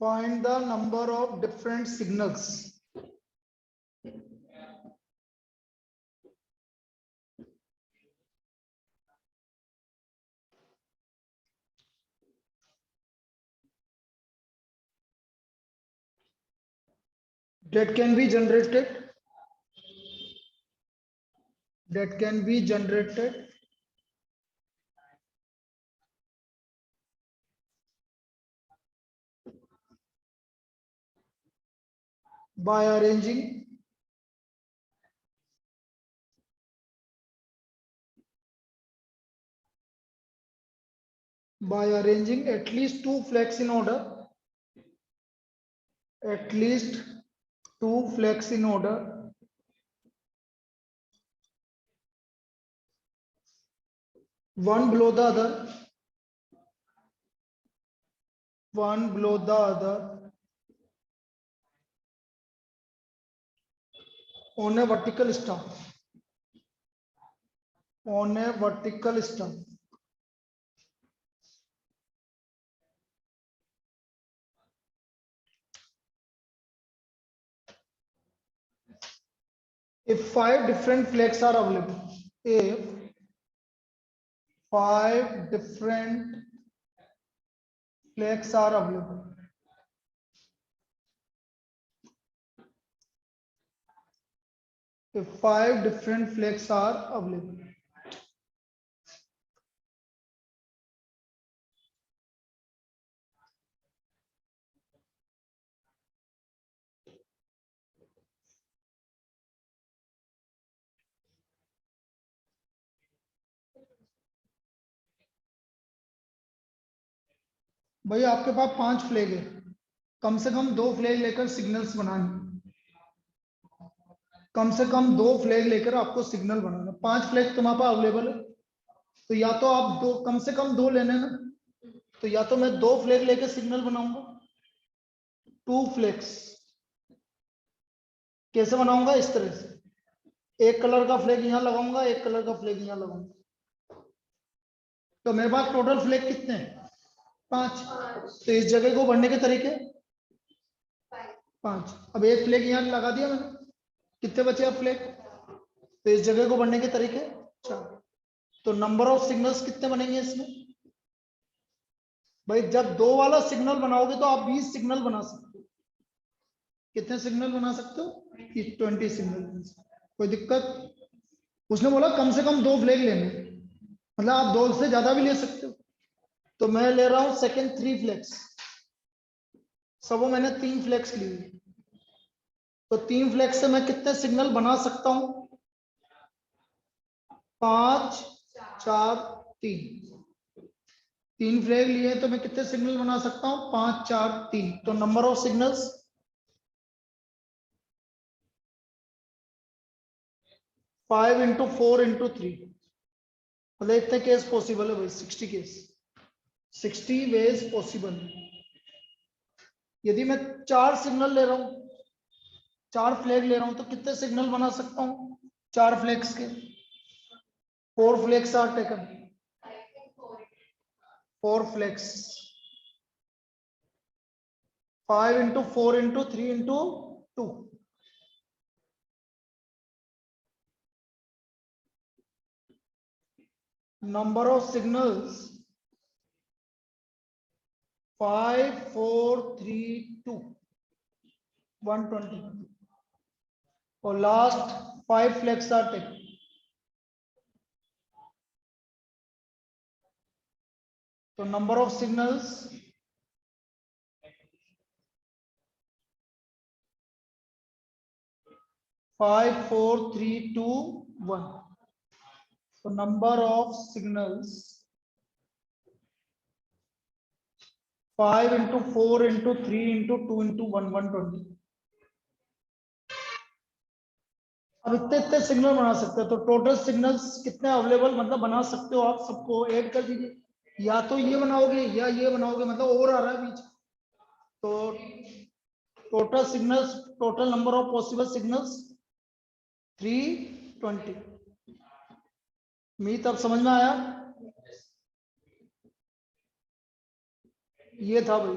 Find the number of different signals. That can be generated. By arranging at least two flags in order. At least two flags in order. One below the other. One below the other. On a vertical stump. On a vertical stump. If 5 different flags are available. If 5 different flags are available. If 5 different flags are available. भाई आपके पास 5 flag है, कम से कम 2 flag लेकर signals बनाने, कम से कम 2 flag लेकर आपको signal बनाना। 5 flag तुम्हारे पास अवेलेबल है, तो या तो आप दो, कम से कम 2 लेने ना, तो या तो मैं 2 फ्लैग लेकर सिग्नल बनाऊंगा, 2 फ्लैग्स। कैसे बनाऊंगा? इस तरह से, एक कलर का फ्लैग यहां लगाऊंगा, एक कलर का फ्लैग यहां लगाऊंगा। तो मेरे पास टोटल फ्लैग कितने हैं? 5। तो इस जगह को बढ़ने के तरीके 5। अब एक फ्लैग यहां लगा दिया मैंने, कितने बचे अब फ्लैग? तो इस जगह को बढ़ने के तरीके 4। तो नंबर ऑफ सिग्नल्स कितने बनेंगे इसमें? भाई जब 2 वाला सिग्नल बनाओगे तो आप 20 सिग्नल बना सकते हो। कितने सिग्नल बना सकते हो? 20 सिग्नल। कोई दिक्कत? उसने बोला कम से कम 2 फ्लैग लेने, मतलब आप 2 से ज्यादा भी ले सकते हो। तो मैं ले रहा हूं सेकंड 3 फ्लैग्स। सब मैंने 3 फ्लैग्स ली हुई। तो 3 फ्लैग्स से मैं कितने सिग्नल बना सकता हूं? 5 4 3। 3 फ्लैग लिए तो मैं कितने सिग्नल बना सकता हूं? 5 4 3। तो number of signals 5 into 4 into 3, मतलब इतने केस पॉसिबल है भाई। 60 केस, 60 वेज पॉसिबल है। यदि मैं 4 सिग्नल ले रहा हूं, 4 फ्लैग ले रहा हूं, तो कितने सिग्नल बना सकता हूं? 4 फ्लैग्स के 4 flags are taken. 4 flags 5 into 4 into 3 into 2। Number of signals 5 4 3 2 120, और लास्ट 5 फ्लैग्स आर टेकन। तो number of signals 5 4 3 2 1। So number of signals 5 into 4 into 3 into 2 into 1 120। अब इतने सिग्नल बना सकते हो, तो टोटल सिग्नल्स कितने अवेलेबल मतलब बना सकते हो आप? सबको ऐड कर दीजिए, या तो ये बनाओगे या ये बनाओगे, मतलब और आ रहा है बीच। तो total signals, total number of possible signals 320। मीत अब समझ में आया? ये था भाई।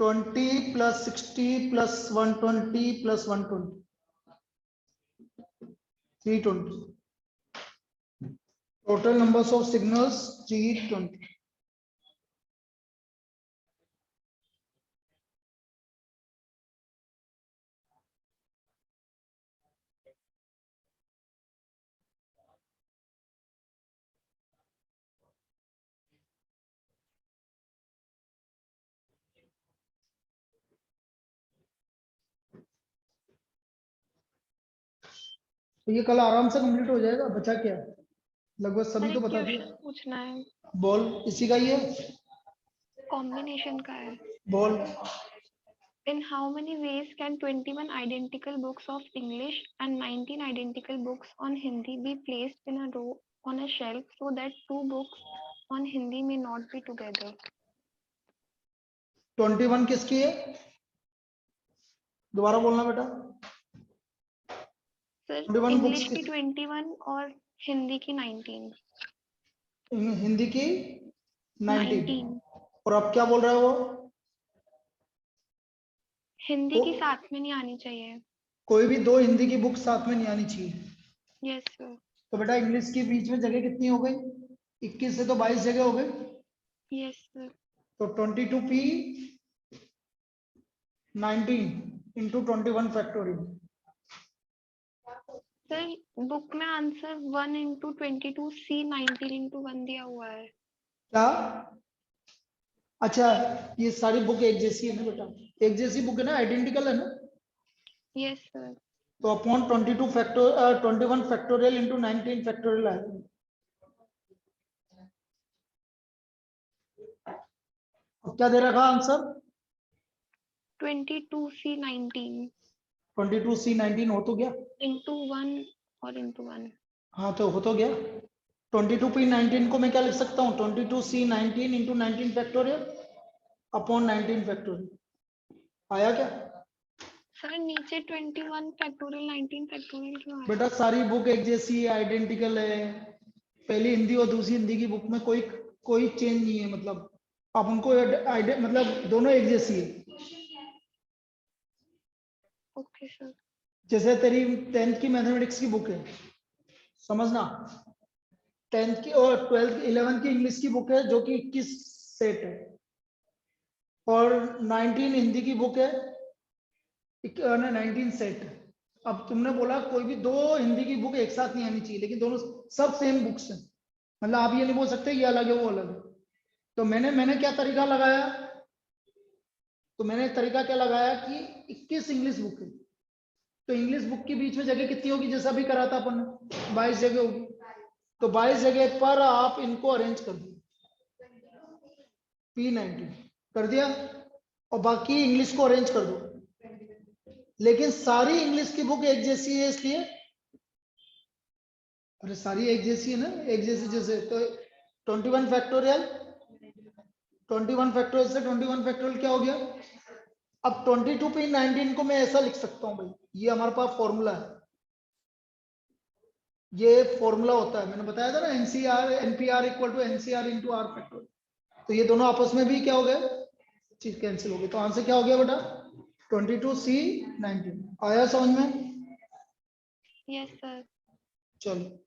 20 plus 60 plus 120 plus 120, 320. Total numbers of signals 320. तो ये कल आराम से कंप्लीट हो जाएगा, बचा क्या लगभग सभी अरे तो बता क्वेश्चन दिया। पूछना है, बोल, इसी का ही है, कॉम्बिनेशन का है। बोल। In how many ways can 21 identical books of English and 19 identical books on Hindi be placed in a row on a shelf so that two books on Hindi may not be together? 21 किसकी है, दोबारा बोलना बेटा। Sir 21 books English की 21 और हिंदी की 19। हिंदी की 19 19 और अब क्या बोल रहा है वो, हिंदी को, की साथ में नहीं आनी चाहिए। कोई भी दो हिंदी की बुक साथ में नहीं आनी चाहिए। Yes sir. तो बेटा इंग्लिश के बीच में जगह कितनी हो गई, 21 से तो 22 जगह हो गई। Yes sir. तो 22p 19 into 21 factorial. Sir book में आंसर 1 इंटू 22C 19 इंटू 1 दिया हुआ है। क्या, अच्छा ये सारी बुक एक जैसी है ना बेटा, एक जैसी बुक है ना, आइडेंटिकल है ना। Yes sir. तो upon 22 factor 21 factorial into 19 factorial आएगा। अब क्या दे रखा आंसर, 22C 19 22C 19 हो तो गया, इंटू 1 और इंटू 1। हाँ तो हो तो गया। 22p 19 को मैं क्या लिख सकता हूँ, 22C 19 into 19 factorial upon 19 factorial. आया क्या सर नीचे 21 फैक्टोरियल 19 फैक्टोरियल क्यों आया? बेटा, सारी बुक एक जैसी है, आइडेंटिकल है। पहली हिंदी और दूसरी हिंदी की बुक में कोई कोई चेंज नहीं है, मतलब आप उनको मतलब दोनों एक जैसी है। Okay sir. जैसे तेरी 10th की मैथमेटिक्स की बुक है, समझना, 10th की और 12th 11th की इंग्लिश की बुक है जो कि 21 सेट है, और 19 हिंदी की बुक है 19 सेट। अब तुमने बोला कोई भी दो हिंदी की बुक एक साथ नहीं आनी चाहिए, लेकिन दोनों सब सेम बुक्स हैं, मतलब आप ये नहीं बोल सकते ये अलग है वो अलग है। तो मैंने क्या तरीका लगाया, तो मैंने तरीका क्या लगाया कि 21 इंग्लिश बुक है, तो इंग्लिश बुक के बीच में जगह कितनी होगी, जैसा भी करा था अपन ने 22 जगह होगी। तो 22 जगह पर आप इनको अरेंज कर दो, P19 कर दिया, और बाकी इंग्लिश को अरेंज कर दो। लेकिन सारी इंग्लिश की बुक एक जैसी है इसलिए, अरे सारी एक जैसी है ना, एक जैसी जैसे तो 21 फैक्टोरियल, 21 फैक्टोरियल से 21 फैक्टोरियल क्या हो गया। अब 22p19 को मैं ऐसा लिख सकता हूं भाई, ये हमारे पास फॉर्मूला है, ये फॉर्मूला होता है, मैंने बताया था ना, NCR NPR equal to NCR into R factorial. तो ये दोनों आपस में भी क्या हो गए, चीज कैंसिल हो गई। तो आंसर क्या हो गया बेटा, 22C19। आया समझ में। Yes sir. चलो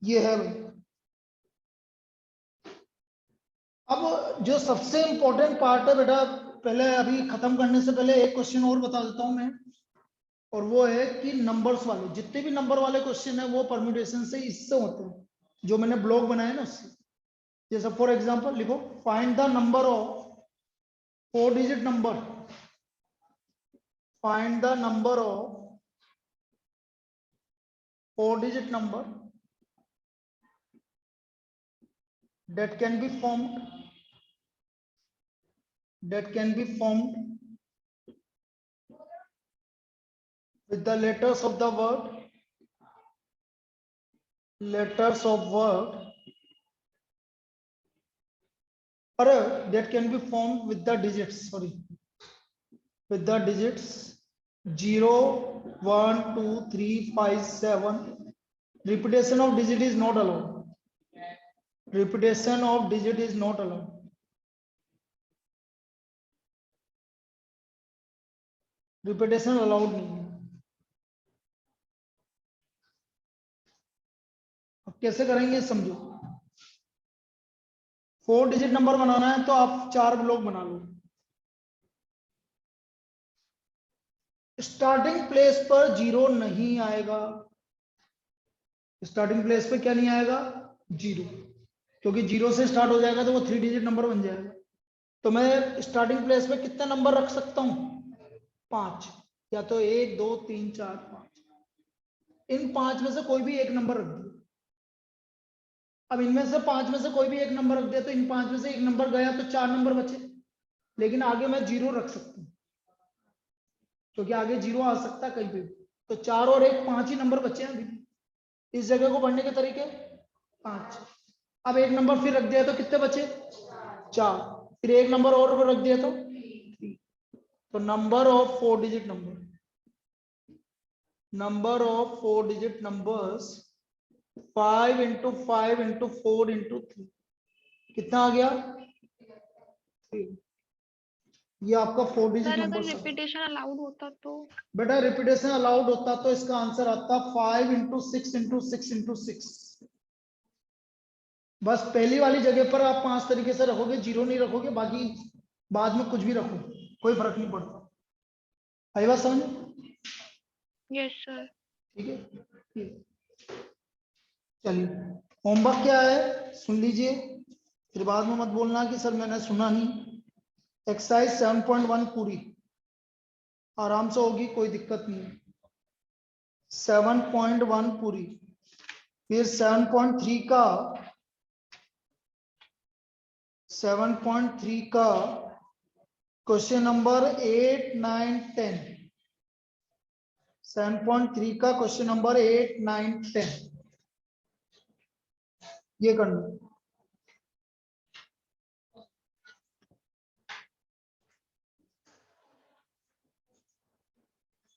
ये है भाई। अब जो सबसे इंपॉर्टेंट पार्ट है बेटा, पहले अभी खत्म करने से पहले एक क्वेश्चन और बता देता हूं मैं, और वो है कि नंबर्स वाले जितने भी नंबर वाले क्वेश्चन है वो परम्यूटेशन से इससे होते हैं, जो मैंने ब्लॉक बनाया ना उससे। जैसे फॉर एग्जांपल लिखो, find the number of 4 digit number, find the number of 4 digit number that can be formed with the letters of the word or that can be formed with the digits, sorry, with the digits 0 1 2 3 5 7 repetition of digit is not allowed. Repetition of digit is not allowed. Repetition allowed नहीं है. अब कैसे करेंगे समझो. 4 digit number बनाना है तो आप 4 block बना लो. स्टार्टिंग प्लेस पर 0 नहीं आएगा. स्टार्टिंग प्लेस पे क्या नहीं आएगा? 0, क्योंकि 0 से स्टार्ट हो जाएगा तो वो 3 डिजिट नंबर बन जाएगा. तो मैं स्टार्टिंग प्लेस पे कितने नंबर रख सकता हूं? 5, या तो 1 2 3 4 5. इन 5 में से कोई भी एक नंबर रख दिया. अब इनमें से 5 में से कोई भी एक नंबर रख दिया तो इन 5 में से एक नंबर गया तो 4 नंबर बचे. लेकिन आगे मैं 0 रख सकता हूं क्योंकि आगे 0 आ सकता है कहीं पे भी. तो 4 और 1 5 ही नंबर बचे हैं अभी. इस जगह को पढ़ने के तरीके 5. अब एक नंबर फिर रख दिया तो कितने बचे? 4. फिर एक नंबर और रख दिया तो 3. तो number of 4 digit numbers 5 into 5 into 4 into 3 कितना आ गया? 3. ये आपका 4 डिजिट सर नंबर. अगर रिपीटेशन अलाउड होता तो? बेटा रिपीटेशन अलाउड होता तो इसका आंसर आता 5 इंटू 6 इंटू 6 इंटू 6. बस पहली वाली जगह पर आप 5 तरीके से रखोगे, 0 नहीं रखोगे. बाकी बाद में कुछ भी रखो, कोई फर्क नहीं पड़ता. आई बात समझ? Yes sir. ठीक है. चलिए, होमवर्क क्या है सुन लीजिए, फिर बाद में मत बोलना कि सर मैंने सुना नहीं. एक्सरसाइज 7.1 पूरी आराम से होगी, कोई दिक्कत नहीं. 7.1 पूरी. फिर 7.3 का 7.3 का क्वेश्चन नंबर 8 9 10. 7.3 का क्वेश्चन नंबर 8 9 10 ये करना.